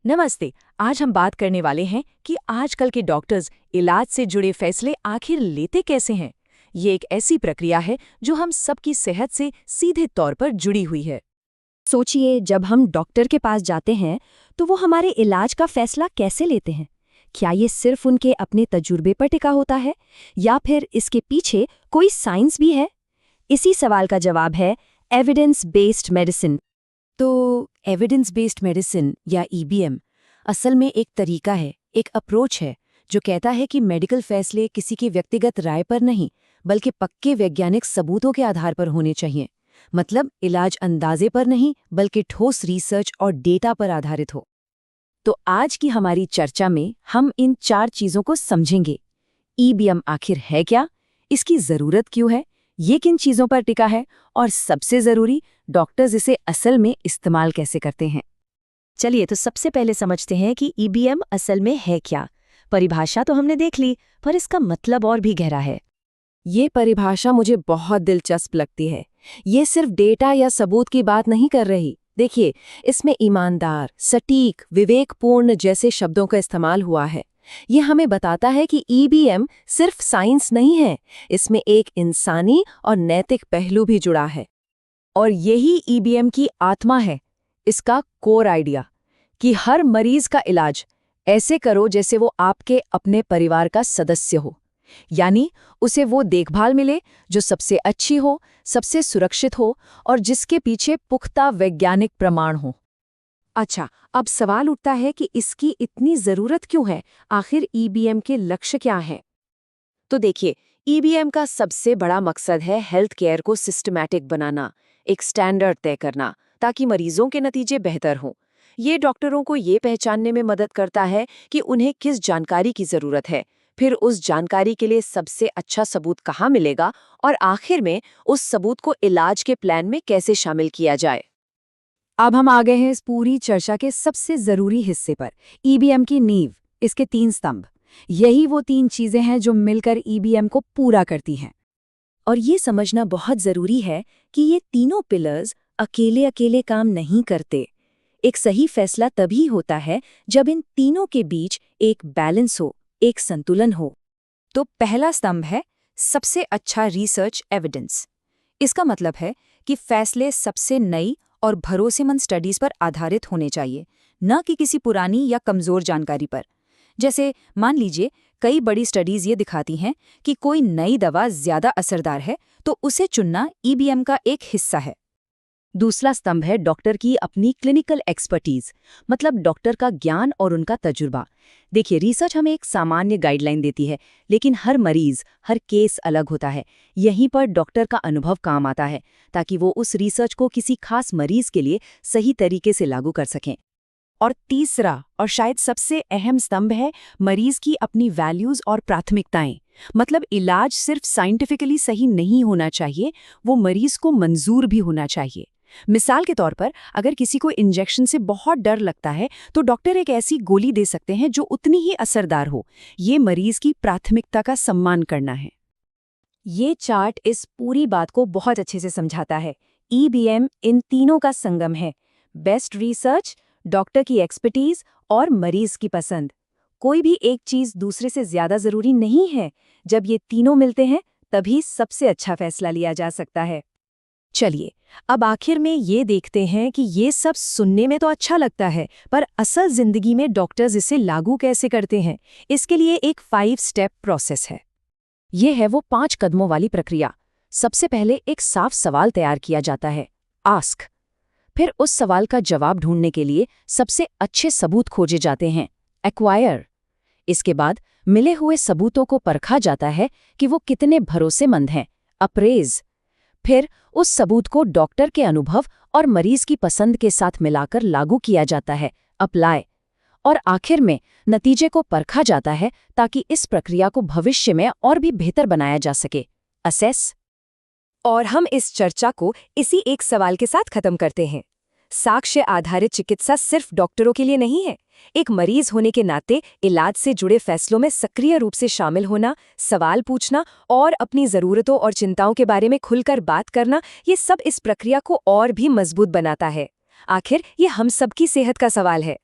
नमस्ते। आज हम बात करने वाले हैं कि आजकल के डॉक्टर्स इलाज से जुड़े फैसले आखिर लेते कैसे हैं। ये एक ऐसी प्रक्रिया है जो हम सबकी सेहत से सीधे तौर पर जुड़ी हुई है। सोचिए, जब हम डॉक्टर के पास जाते हैं तो वो हमारे इलाज का फैसला कैसे लेते हैं। क्या ये सिर्फ उनके अपने तजुर्बे पर टिका होता है या फिर इसके पीछे कोई साइंस भी है? इसी सवाल का जवाब है एविडेंस बेस्ड मेडिसिन। तो एविडेंस बेस्ड मेडिसिन या ईबीएम असल में एक तरीका है, एक अप्रोच है जो कहता है कि मेडिकल फैसले किसी की व्यक्तिगत राय पर नहीं बल्कि पक्के वैज्ञानिक सबूतों के आधार पर होने चाहिए। मतलब इलाज अंदाजे पर नहीं बल्कि ठोस रिसर्च और डेटा पर आधारित हो। तो आज की हमारी चर्चा में हम इन 4 चीजों को समझेंगे। ईबीएम आखिर है क्या, इसकी जरूरत क्यों है, ये किन चीजों पर टिका है और सबसे जरूरी डॉक्टर्स इसे असल में इस्तेमाल कैसे करते हैं। चलिए तो सबसे पहले समझते हैं कि ईबीएम असल में है क्या। परिभाषा तो हमने देख ली, पर इसका मतलब और भी गहरा है। ये परिभाषा मुझे बहुत दिलचस्प लगती है। ये सिर्फ डेटा या सबूत की बात नहीं कर रही। देखिए, इसमें ईमानदार, सटीक, विवेकपूर्ण जैसे शब्दों का इस्तेमाल हुआ है। ये हमें बताता है कि ईबीएम सिर्फ साइंस नहीं है, इसमें एक इंसानी और नैतिक पहलू भी जुड़ा है। और यही ईबीएम की आत्मा है, इसका कोर आइडिया कि हर मरीज का इलाज ऐसे करो जैसे वो आपके अपने परिवार का सदस्य हो। यानी उसे वो देखभाल मिले जो सबसे अच्छी हो, सबसे सुरक्षित हो और जिसके पीछे पुख्ता वैज्ञानिक प्रमाण हो। अच्छा, अब सवाल उठता है कि इसकी इतनी जरूरत क्यों है? आखिर ईबीएम के लक्ष्य क्या हैं? तो देखिए, ईबीएम का सबसे बड़ा मकसद है हेल्थ केयर को सिस्टमैटिक बनाना, एक स्टैंडर्ड तय करना ताकि मरीजों के नतीजे बेहतर हों। ये डॉक्टरों को ये पहचानने में मदद करता है कि उन्हें किस जानकारी की जरूरत है, फिर उस जानकारी के लिए सबसे अच्छा सबूत कहाँ मिलेगा और आखिर में उस सबूत को इलाज के प्लान में कैसे शामिल किया जाए। अब हम आ गए हैं इस पूरी चर्चा के सबसे जरूरी हिस्से पर, ईबीएम की नींव, इसके 3 स्तंभ। यही वो 3 चीजें हैं जो मिलकर ईबीएम को पूरा करती हैं। और ये समझना बहुत जरूरी है कि ये तीनों पिलर्स अकेले अकेले काम नहीं करते। एक सही फैसला तभी होता है जब इन तीनों के बीच एक बैलेंस हो, एक संतुलन हो। तो पहला स्तंभ है सबसे अच्छा रिसर्च एविडेंस। इसका मतलब है कि फैसले सबसे नई और भरोसेमंद स्टडीज पर आधारित होने चाहिए, न कि किसी पुरानी या कमजोर जानकारी पर। जैसे मान लीजिए, कई बड़ी स्टडीज ये दिखाती हैं कि कोई नई दवा ज्यादा असरदार है, तो उसे चुनना ईबीएम का एक हिस्सा है। दूसरा स्तंभ है डॉक्टर की अपनी क्लिनिकल एक्सपर्टीज, मतलब डॉक्टर का ज्ञान और उनका तजुर्बा। देखिए, रिसर्च हमें एक सामान्य गाइडलाइन देती है, लेकिन हर मरीज, हर केस अलग होता है। यहीं पर डॉक्टर का अनुभव काम आता है ताकि वो उस रिसर्च को किसी खास मरीज के लिए सही तरीके से लागू कर सकें। और तीसरा और शायद सबसे अहम स्तंभ है मरीज की अपनी वैल्यूज और प्राथमिकताएं। मतलब इलाज सिर्फ साइंटिफिकली सही नहीं होना चाहिए, वो मरीज को मंजूर भी होना चाहिए। मिसाल के तौर पर, अगर किसी को इंजेक्शन से बहुत डर लगता है तो डॉक्टर एक ऐसी गोली दे सकते हैं जो उतनी ही असरदार हो। ये मरीज की प्राथमिकता का सम्मान करना है। ये चार्ट इस पूरी बात को बहुत अच्छे से समझाता है। ईबीएम इन तीनों का संगम है, बेस्ट रिसर्च, डॉक्टर की एक्सपर्टीज और मरीज की पसंद। कोई भी एक चीज दूसरे से ज्यादा जरूरी नहीं है। जब ये तीनों मिलते हैं तभी सबसे अच्छा फैसला लिया जा सकता है। चलिए, अब आखिर में ये देखते हैं कि ये सब सुनने में तो अच्छा लगता है, पर असल जिंदगी में डॉक्टर्स इसे लागू कैसे करते हैं। इसके लिए एक 5 स्टेप प्रोसेस है। ये है वो 5 कदमों वाली प्रक्रिया। सबसे पहले एक साफ सवाल तैयार किया जाता है, आस्क। फिर उस सवाल का जवाब ढूंढने के लिए सबसे अच्छे सबूत खोजे जाते हैं, एक्वायर। इसके बाद मिले हुए सबूतों को परखा जाता है कि वो कितने भरोसेमंद हैं, अप्रेज। फिर उस सबूत को डॉक्टर के अनुभव और मरीज की पसंद के साथ मिलाकर लागू किया जाता है, अप्लाई। और आखिर में नतीजे को परखा जाता है ताकि इस प्रक्रिया को भविष्य में और भी बेहतर बनाया जा सके, असेस। और हम इस चर्चा को इसी एक सवाल के साथ खत्म करते हैं। साक्ष्य आधारित चिकित्सा सिर्फ डॉक्टरों के लिए नहीं है। एक मरीज होने के नाते इलाज से जुड़े फैसलों में सक्रिय रूप से शामिल होना, सवाल पूछना और अपनी जरूरतों और चिंताओं के बारे में खुलकर बात करना, ये सब इस प्रक्रिया को और भी मजबूत बनाता है। आखिर ये हम सबकी सेहत का सवाल है।